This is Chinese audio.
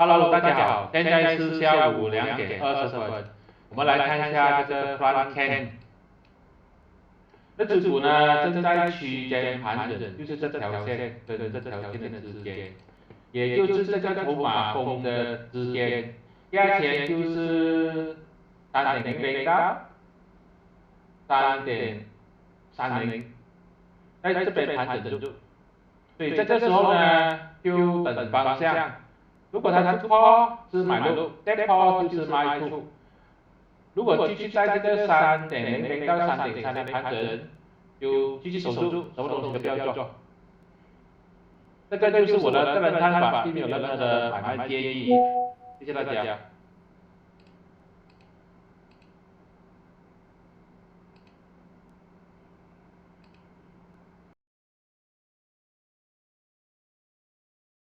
Hello，大家好，现在是下午2点20分，我们来看一下这个 Front Can。那指股呢正在区间盘整，就是这条线跟这条线的之间，也就是这个筹码峰的之间，价钱就是3.00到3.30，在这边盘整住，所以这个时候呢就等方向。如果它突破是买入，跌破就是卖出。如果继续在这个3.00到3.30盘整，就继续守住，什么东西都不要做。这个就是我的个人看法，并没有任何的买卖建议。谢谢大家。